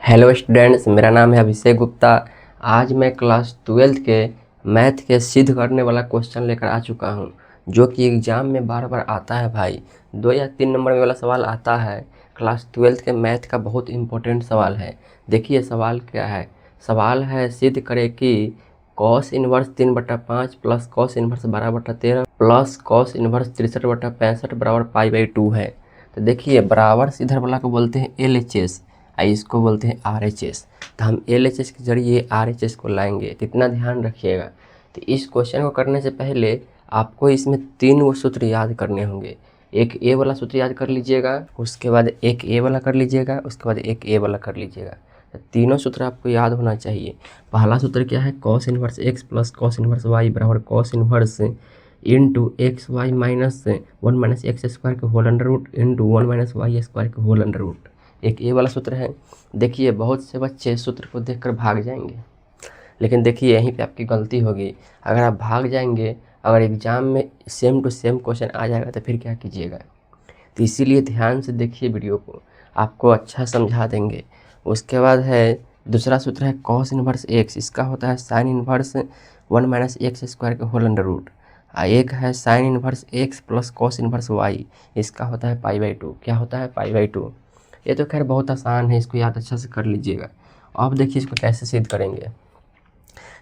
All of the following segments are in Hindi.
हेलो स्टूडेंट्स, मेरा नाम है अभिषेक गुप्ता। आज मैं क्लास 12th के मैथ के सिद्ध करने वाला क्वेश्चन लेकर आ चुका हूं, जो कि एग्ज़ाम में बार बार आता है भाई। 2 या 3 नंबर में वाला सवाल आता है। क्लास 12th के मैथ का बहुत इंपॉर्टेंट सवाल है। देखिए सवाल क्या है। सवाल है सिद्ध करे कि cos inverse 3/5 plus cos inverse 12/13 plus cos inverse 63/65 बराबर π/2 है। तो देखिए बराबर से इधर वाला को बोलते हैं LHS, इसको बोलते हैं RHS। तो हम LHS के जरिए RHS को लाएंगे, तो इतना ध्यान रखिएगा। तो इस क्वेश्चन को करने से पहले आपको इसमें 3 वो सूत्र याद करने होंगे। एक ए वाला सूत्र याद कर लीजिएगा, उसके बाद एक ए वाला कर लीजिएगा, उसके बाद एक ए वाला कर लीजिएगा। तो तीनों सूत्र आपको याद होना चाहिए। पहला सूत्र क्या है, cos inverse x plus cos inverse y बराबर cos inverse into x y minus 1 minus x square के whole under root into 1 minus y square के होल अंडर रूट। एक ये वाला सूत्र है। देखिए बहुत से बच्चे सूत्र को देखकर भाग जाएंगे, लेकिन देखिए यहीं पे आपकी गलती होगी। अगर आप भाग जाएंगे, अगर एग्ज़ाम में सेम टू सेम क्वेश्चन आ जाएगा तो फिर क्या कीजिएगा। तो इसीलिए ध्यान से देखिए वीडियो को, आपको अच्छा समझा देंगे। उसके बाद है दूसरा सूत्र है कॉस इनवर्स एक्स, इसका होता है sine inverse 1 minus x square के होल अंडर रूट। एक है sine inverse x plus cos inverse y, इसका होता है π/2। क्या होता है π/2। ये तो खैर बहुत आसान है, इसको याद अच्छा से कर लीजिएगा। अब देखिए इसको कैसे सिद्ध करेंगे।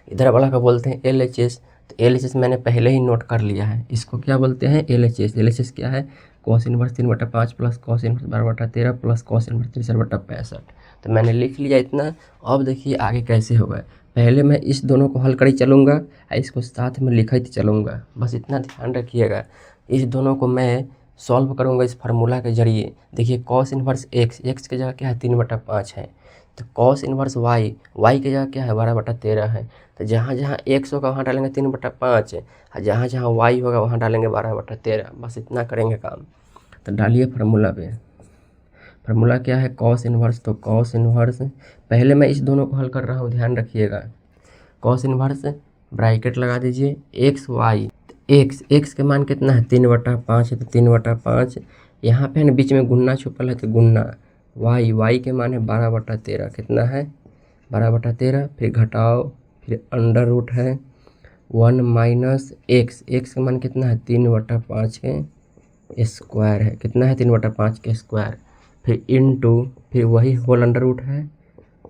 इधर वाला का बोलते हैं LHS। तो LHS मैंने पहले ही नोट कर लिया है। इसको क्या बोलते हैं LHS। LHS क्या है, cos inverse 3/5 plus cos inverse 12/13 plus cos inverse 63/65। तो मैंने लिख लिया इतना। अब देखिए आगे कैसे होगा। पहले मैं इस दोनों को हल कर ही चलूँगा और इसको साथ में लिखा ही चलूँगा, बस इतना ध्यान रखिएगा। इस दोनों को मैं सॉल्व करूँगा इस फार्मूला के जरिए। देखिए कॉस इनवर्स एक्स की जगह क्या है 3/5 है, तो कॉस इनवर्स वाई की जगह क्या है 12/13 है। तो जहाँ जहाँ एक्स होगा वहाँ डालेंगे 3/5 और जहाँ जहाँ वाई होगा वहाँ डालेंगे 12/13। बस इतना करेंगे काम। तो डालिए फार्मूला पे। फार्मूला क्या है, कॉस इनवर्स। तो कॉस इनवर्स पहले मैं इस दोनों को हल कर रहा हूँ, ध्यान रखिएगा। कॉस इनवर्स ब्रैकेट लगा दीजिए एक्स वाई। एक्स के मान कितना है 3/5 है, तो 3/5 यहाँ पे है ना, बीच में गुन्ना छुपल है तो गुन्ना। वाई के मान है 12/13। कितना है 12/13। फिर घटाओ, फिर अंडर रूट है 1 माइनस एक्स के मान कितना है 3/5 के स्क्वायर है। कितना है 3/5 के स्क्वायर। फिर इंटू, फिर वही होल अंडर रूट है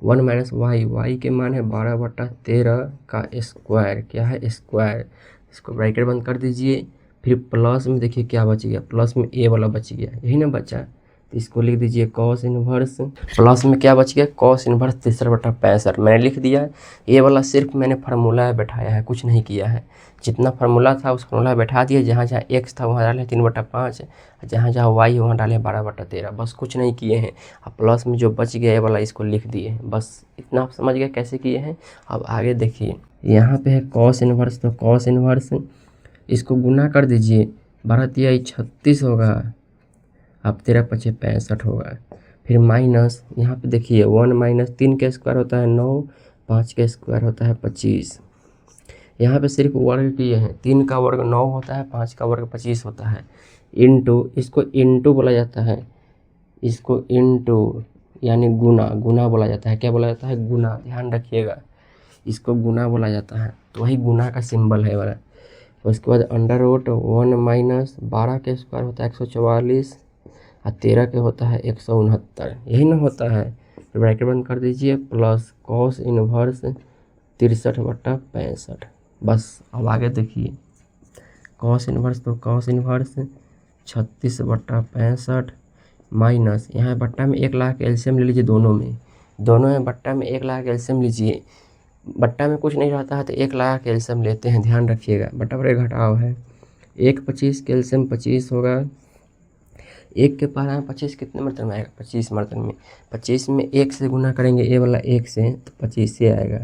1 माइनस वाई के मान है 12/13 का स्क्वायर। क्या है स्क्वायर। इसको ब्रैकेट बंद कर दीजिए। फिर प्लस में देखिए क्या बच गया, प्लस में ए वाला बच गया, यही ना बचा। तो इसको लिख दीजिए कॉस इनवर्स, प्लस में क्या बच गया कॉस इनवर्स 63/65 मैंने लिख दिया। ये वाला सिर्फ मैंने फार्मूला बैठाया है, कुछ नहीं किया है। जितना फार्मूला था उस फार्मूला बैठा दिए। जहाँ जहाँ एक्स था वहाँ डाले 3/5, जहाँ जहाँ वाई वहाँ डाले 12/13। बस कुछ नहीं किए हैं। अब प्लस में जो बच गया ये वाला इसको लिख दिए हैं। बस इतना आप समझ गए कैसे किए हैं। अब आगे देखिए, यहाँ पे है कॉस इनवर्स। तो कॉस इनवर्स इसको गुना कर दीजिए, 12 × 36 होगा, अब 13×5 = 65 होगा। फिर माइनस, यहाँ पे देखिए 1 माइनस 3 का स्क्वायर होता है 9, 5 का स्क्वायर होता है 25। यहाँ पे सिर्फ वर्ग किए हैं, 3 का वर्ग 9 होता है, 5 का वर्ग 25 होता है। इंटू, इसको इंटू बोला जाता है, इसको इंटू यानी गुना बोला जाता है। क्या बोला जाता है, गुना। ध्यान रखिएगा, इसको गुना बोला जाता है। तो वही गुना का सिंबल है वाला। उसके बाद अंडर रूट 1 माइनस 12 का स्क्वायर होता है 144 और 13 के होता है 169, यही ना होता है। तो ब्रैकेट बंद कर दीजिए, प्लस कॉस इनवर्स 63/65। बस अब आगे देखिए, कॉस इनवर्स। तो कॉस इनवर्स 36/65 माइनस, यहाँ बट्टा में 1 लाख एलसीएम ले लीजिए। दोनों में बट्टा में 1 लाख एलसीएम लीजिए। बट्टा में कुछ नहीं रहता है तो 1 लाख एलसीएम लेते हैं, ध्यान रखिएगा। बट्टा पर घटाव है 1/25 के एलसीएम 25 होगा। 1 के पावर में 25 कितने मरतबे में आएगा, 25 मरतबे में। 25 में 1 से गुना करेंगे, ए वाला 1 से, तो 25 से आएगा।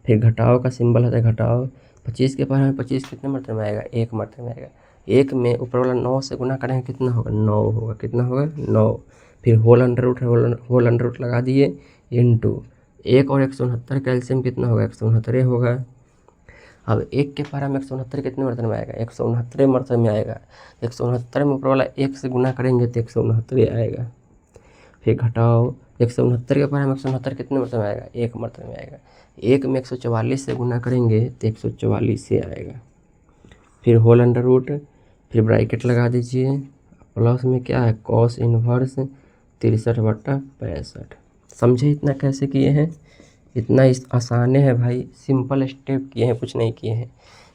फिर घटाव का सिंबल होता है घटाव। 25 के पावर में 25 कितने मरतबे में आएगा, 1 मरतबे में आएगा। 1 में ऊपर वाला 9 से गुना करेंगे, कितना होगा 9 होगा। कितना होगा 9। फिर होल अंडर रूट है, होल अंडर रूट लगा दिए। इंटू 1 और 169 का एलसीएम कितना होगा, 169 होगा। अब 1 के पारा में 169 कितने मरतबे में आएगा, 169 मरतबे में आएगा। 169 में ऊपर वाला 1 से गुना करेंगे तो 169 आएगा। फिर घटाओ, 169 के ऊपर हम 169 कितने मरतबे में आएगा, एक मरतबे में आएगा। एक में 144 से गुना करेंगे तो 144 से आएगा। फिर होल अंडर रूट, फिर ब्रैकेट लगा दीजिए, प्लस में क्या है कॉस इनवर्स 63/65। समझे इतना कैसे किए हैं, इतना आसान है भाई, सिंपल स्टेप किए हैं, कुछ नहीं किए हैं।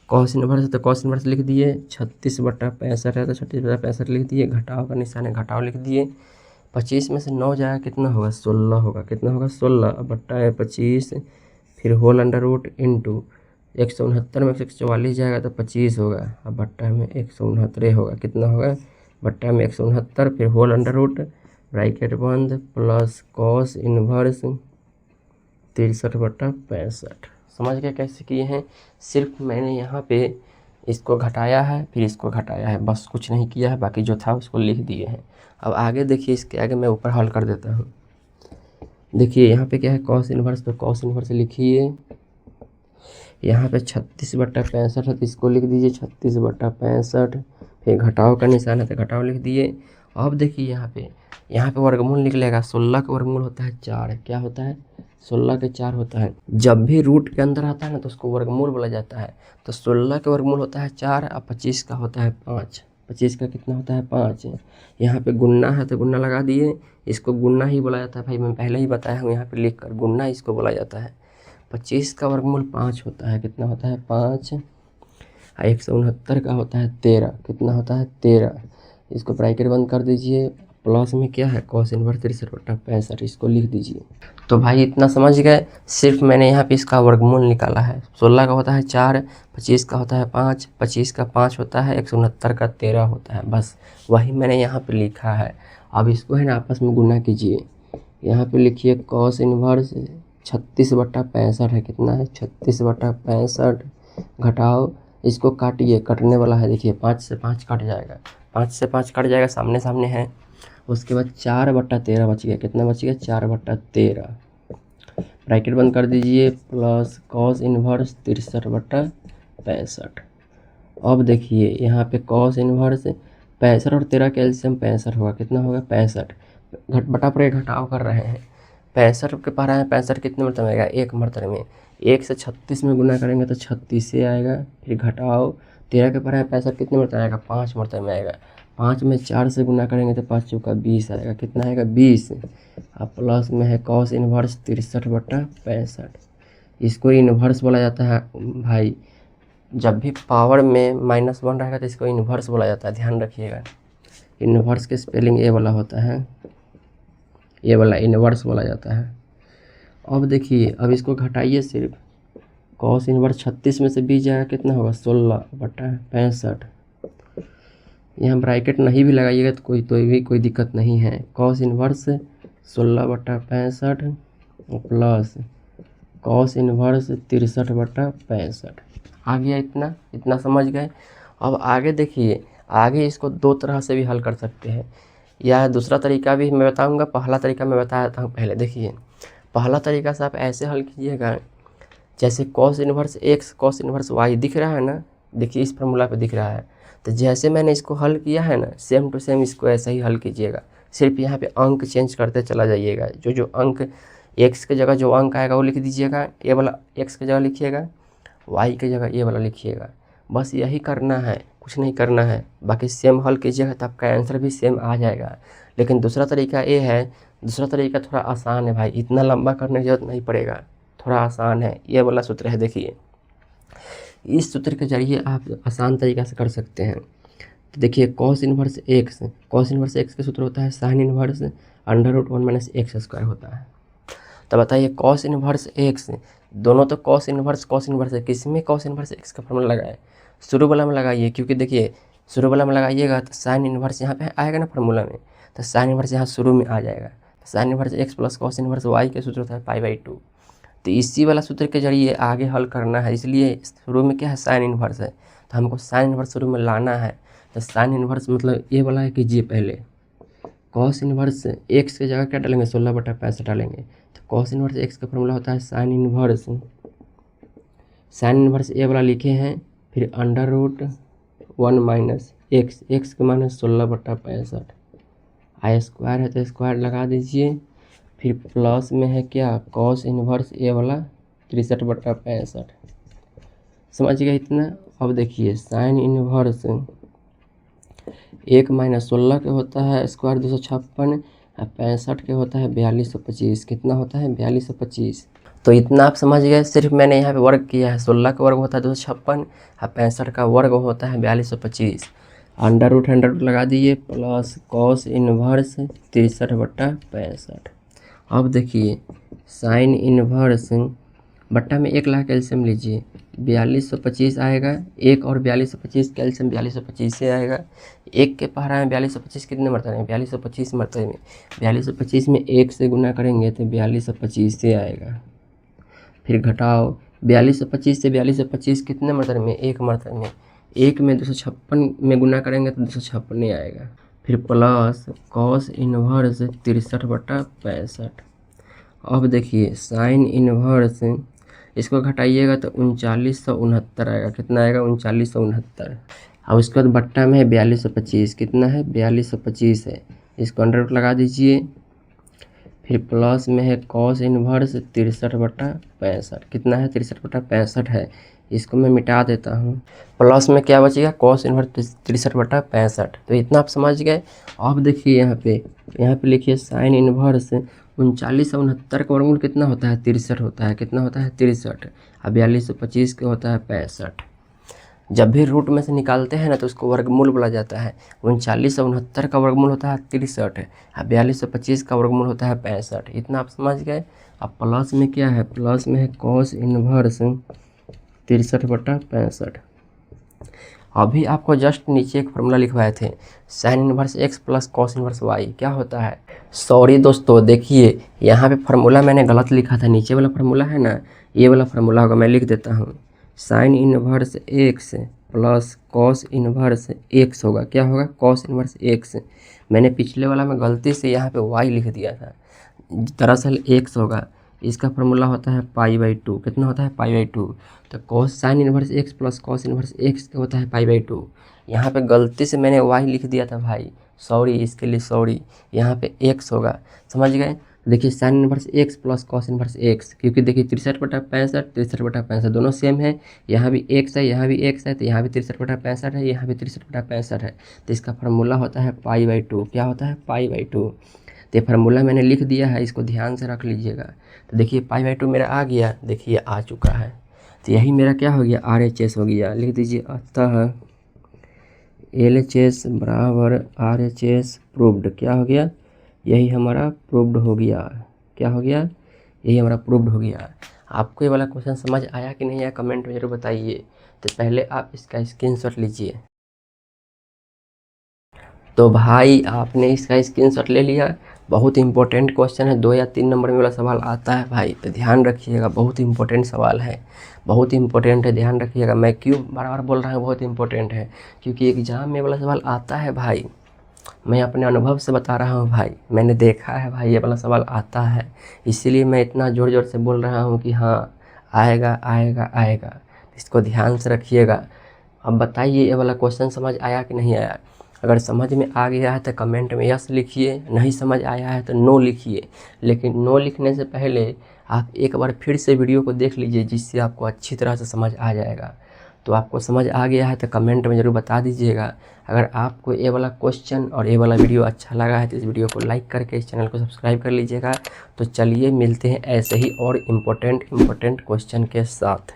कॉस इनवर्स है तो कॉस इनवर्स लिख दिए, 36/65 है तो 36/65 लिख दिए, घटाव का निशान है घटाव लिख दिए। 25 में से 9 जाएगा कितना होगा, 16 होगा। कितना होगा, 16 बट्टा है 25, फिर होल अंडर रूट इंटू 169 में 144 जाएगा तो 25 होगा, अब बट्टा में 169 होगा। कितना होगा, बट्टा में 169, फिर होल अंडर रूट ब्रैकेट बंद प्लस कॉस इनवर्स 63/65। समझ गए कैसे किए हैं। सिर्फ मैंने यहाँ पे इसको घटाया है, फिर इसको घटाया है, बस कुछ नहीं किया है, बाकी जो था उसको लिख दिए हैं। अब आगे देखिए, इसके आगे मैं ऊपर हल कर देता हूँ। देखिए यहाँ पे क्या है कॉस इनवर्स, तो कॉस इनवर्स लिखिए। यहाँ पे 36/65 है तो इसको लिख दीजिए 36/65, फिर घटाव का निशान है तो घटाव लिख दिए। अब देखिए यहाँ पे वर्गमूल निकलेगा। 16 का वर्गमूल होता है 4, क्या होता है 16 के 4 होता है। जब भी रूट के अंदर आता है ना तो उसको वर्गमूल बोला जाता है। तो 16 का वर्गमूल होता है 4 और 25 का होता है 5। 25 का कितना होता है 5। यहाँ पे गुन्ना है तो गुन्ना लगा दिए, इसको गुन्ना ही बोला जाता है भाई, मैं पहले ही बताया हूँ यहाँ पे लिख कर, गुन्ना इसको बोला जाता है। 25 का वर्गमूल 5 होता है, कितना होता है 5। 169 का होता है 13, कितना होता है 13। इसको ब्रैकेट बंद कर दीजिए, प्लस में क्या है कॉस इनवर्स 63/65, इसको लिख दीजिए। तो भाई इतना समझ गए, सिर्फ मैंने यहाँ पे इसका वर्गमूल निकाला है। 16 का होता है 4, 25 का होता है 5, 25 का 5 होता है, 169 का 13 होता है, बस वही मैंने यहाँ पे लिखा है। अब इसको है ना आपस में गुना कीजिए। यहाँ पे लिखिए कॉस इनवर्स 36/65 है, कितना है 36/65, घटाओ इसको काटिए, कटने वाला है, देखिए 5 से 5 कट जाएगा, 5 से 5 कट जाएगा, सामने सामने है। उसके बाद 4/13 बच गया, कितना बच गया 4/13। ब्रैकेट बंद कर दीजिए, प्लस कॉस इनवर्स 63/65। अब देखिए यहाँ पे कॉस इनवर्स 65 और 13 का एलसीएम 65 होगा, कितना होगा 65। बटा पर घटाव कर रहे हैं, 65 के पा रहे हैं, 65 कितने मरतबे आएगा, एक मरतबे में। 1 से 36 में गुना करेंगे तो 36 से आएगा, फिर घटाओ 13 के पा रहे हैं 65 कितने मरतबे आएगा, 5 मरतबे में आएगा। 5 में 4 से गुना करेंगे तो 5 चौका 20 आएगा, कितना आएगा 20। अब प्लस में है कॉस इनवर्स 63/65, इसको इन्वर्स बोला जाता है भाई। जब भी पावर में -1 रहेगा तो इसको इन्वर्स बोला जाता है, ध्यान रखिएगा। इन्वर्स के स्पेलिंग ए वाला होता है, ये वाला इन्वर्स बोला जाता है। अब देखिए, अब इसको घटाइए सिर्फ, कॉस इनवर्स 36 में से 20 जाएगा, कितना होगा 16/65। यहाँ ब्रैकेट नहीं भी लगाइएगा तो कोई दिक्कत नहीं है। Cos inverse 16/65 plus cos inverse 63/65 आ गया। इतना समझ गए। अब आगे देखिए, आगे इसको दो तरह से भी हल कर सकते हैं, या दूसरा तरीका भी मैं बताऊंगा। पहला तरीका मैं बताया था पहले, देखिए पहला तरीका से आप ऐसे हल कीजिएगा, जैसे cos inverse x cos inverse y दिख रहा है ना, देखिए इस फॉर्मूला पे दिख रहा है, तो जैसे मैंने इसको हल किया है ना, सेम टू सेम इसको ऐसे ही हल कीजिएगा। सिर्फ यहाँ पे अंक चेंज करते चला जाइएगा, जो अंक एक्स के जगह जो अंक आएगा वो लिख दीजिएगा, ये वाला एक्स की जगह लिखिएगा, वाई की जगह ये वाला लिखिएगा। बस यही करना है, कुछ नहीं करना है, बाकी सेम हल कीजिएगा तो आपका आंसर भी सेम आ जाएगा। लेकिन दूसरा तरीका ये है, दूसरा तरीका थोड़ा आसान है भाई, इतना लंबा करने की जरूरत नहीं पड़ेगा, थोड़ा आसान है। ये वाला सूत्र है, देखिए इस सूत्र के जरिए आप आसान तरीक़ा से कर सकते हैं। तो देखिए कॉस इनवर्स एक्स का सूत्र होता है साइन इनवर्स √1 - x² होता है। तो बताइए कॉस इनवर्स एक्स, दोनों तो कॉस इनवर्स है, किस में कॉस इनवर्स एक्स का फॉर्मूला लगाए, शुरू वाला में लगाइए, क्योंकि देखिए शुरू वाला में लगाइएगा तो साइन इनवर्स यहाँ पे आएगा ना फॉर्मूला में, तो साइन इनवर्स यहाँ शुरू में आ जाएगा। Sine inverse x plus cos inverse y के सूत्र होता है π/2। तो इसी वाला सूत्र के जरिए आगे हल करना है, इसलिए शुरू में क्या है साइन इनवर्स है, तो हमको साइन इनवर्स शुरू में लाना है। तो साइन इनवर्स मतलब ये वाला है, कीजिए पहले कॉस इनवर्स एक्स की जगह क्या डालेंगे 16/65 डालेंगे, तो कॉस इनवर्स एक्स का फॉर्मूला होता है साइन इनवर्स ए वाला लिखे हैं, फिर √1 - x के मान है 16/65, आई स्क्वायर है तो स्क्वायर लगा दीजिए, फिर प्लस में है क्या, कॉस इन्वर्स ए वाला 63/65। समझ गए इतना। अब देखिए साइन इन्वर्स 1 - 16 के होता है स्क्वायर 256, 65 के होता है 4225। कितना होता है 4225। तो इतना आप समझ गए। सिर्फ मैंने यहाँ पे वर्ग किया है। 16 का वर्ग होता है 256 और 65 का वर्ग होता है 4225। अंडर रूट लगा दिए प्लस कॉस इन्वर्स 63/65। अब देखिए साइन इन्वर्स बट्टा में 1 लाख कैल्शियम लीजिए 4225 आएगा। 1 और 4225 कैल्शियम 4225 से आएगा। 1 के पहरा में 4225 कितने मरतबे में 4225 मरतबे में 4225 में 1 से गुना करेंगे तो 4225 से आएगा। फिर घटाओ 4225 से 4225 कितने मरतबे में 1 मरतबे में 1 में 256 में गुना करेंगे तो 256 आएगा। फिर प्लस कॉस इन्वर्स 63/65। अब देखिए साइन इन्वर्स इसको घटाइएगा तो 3969 आएगा। कितना आएगा 3969। अब उसके बाद बट्टा में है 4225। कितना है 4225 है। इसको अंडर रूट लगा दीजिए। फिर प्लस में है कॉस इन्वर्स 63/65। कितना है 63/65 है। इसको मैं मिटा देता हूँ। प्लस में क्या बचेगा कॉस इन्वर्स 63/65। तो इतना आप समझ गए। अब देखिए यहाँ पे लिखिए साइन इन्वर्स 3969 का वर्गमूल कितना होता है 63 होता है। कितना होता है 63 और 4225 का होता है 65। जब भी रूट में से निकालते हैं ना तो उसको वर्गमूल बोला जाता है। 3969 का वर्गमूल होता है 63 और 4225 का वर्गमूल होता है 65। इतना आप समझ गए। अब प्लस में क्या है, प्लस में है कॉस इन्वर्स 63/65। अभी आपको जस्ट नीचे एक फार्मूला लिखवाए थे sign inverse x plus cos inverse y क्या होता है। सॉरी दोस्तों देखिए यहाँ पे फार्मूला मैंने गलत लिखा था। नीचे वाला फार्मूला है ना ये वाला फार्मूला होगा। मैं लिख देता हूँ sign inverse x plus cos inverse x होगा। क्या होगा कॉस इन्वर्स x। मैंने पिछले वाला में गलती से यहाँ पे y लिख दिया था। दरअसल x होगा। इसका फार्मूला होता है π/2। कितना होता है π/2। तो cos sine inverse x plus cos inverse x होता है π/2। यहाँ पे गलती से मैंने y लिख दिया था भाई। सॉरी इसके लिए सॉरी। यहाँ पे x होगा। समझ गए। देखिए sign inverse x plus cos inverse x क्योंकि देखिए 63/65 63/65 दोनों सेम है। यहाँ भी x है यहाँ भी x है तो यहाँ भी 63/65 है यहाँ भी 63/65 है। तो इसका फार्मूला होता है π/2। क्या होता है π/2। तो फार्मूला मैंने लिख दिया है। इसको ध्यान से रख लीजिएगा। तो देखिए π/2 मेरा आ गया। देखिए आ चुका है। तो यही मेरा क्या हो गया RHS हो गया। लिख दीजिए अतः LHS बराबर RHS प्रूव्ड। क्या हो गया यही हमारा प्रूव्ड हो गया। क्या हो गया यही हमारा प्रूव्ड हो गया। आपको ये वाला क्वेश्चन समझ आया कि नहीं आया कमेंट में जरूर बताइए। तो पहले आप इसका स्क्रीनशॉट लीजिए। तो भाई आपने इसका स्क्रीनशॉट ले लिया। बहुत इंपॉर्टेंट क्वेश्चन है। 2 या 3 नंबर में वाला सवाल आता है भाई। तो ध्यान रखिएगा बहुत इंपॉर्टेंट सवाल है। बहुत इंपॉर्टेंट है ध्यान रखिएगा। मैं क्यों बार बार बोल रहा हूँ बहुत इंपॉर्टेंट है क्योंकि एग्ज़ाम में वाला सवाल आता है भाई। मैं अपने अनुभव से बता रहा हूँ भाई। मैंने देखा है भाई ये वाला सवाल आता है। इसीलिए मैं इतना ज़ोर ज़ोर से बोल रहा हूँ कि हाँ आएगा आएगा आएगा। इसको ध्यान से रखिएगा। अब बताइए ये वाला क्वेश्चन समझ आया कि नहीं आया। अगर समझ में आ गया है तो कमेंट में यस लिखिए। नहीं समझ आया है तो नो लिखिए। लेकिन नो लिखने से पहले आप एक बार फिर से वीडियो को देख लीजिए जिससे आपको अच्छी तरह से समझ आ जाएगा। तो आपको समझ आ गया है तो कमेंट में ज़रूर बता दीजिएगा। अगर आपको ये वाला क्वेश्चन और ये वाला वीडियो अच्छा लगा है तो इस वीडियो को लाइक करके इस चैनल को सब्सक्राइब कर लीजिएगा। तो चलिए मिलते हैं ऐसे ही और इम्पोर्टेंट क्वेश्चन के साथ।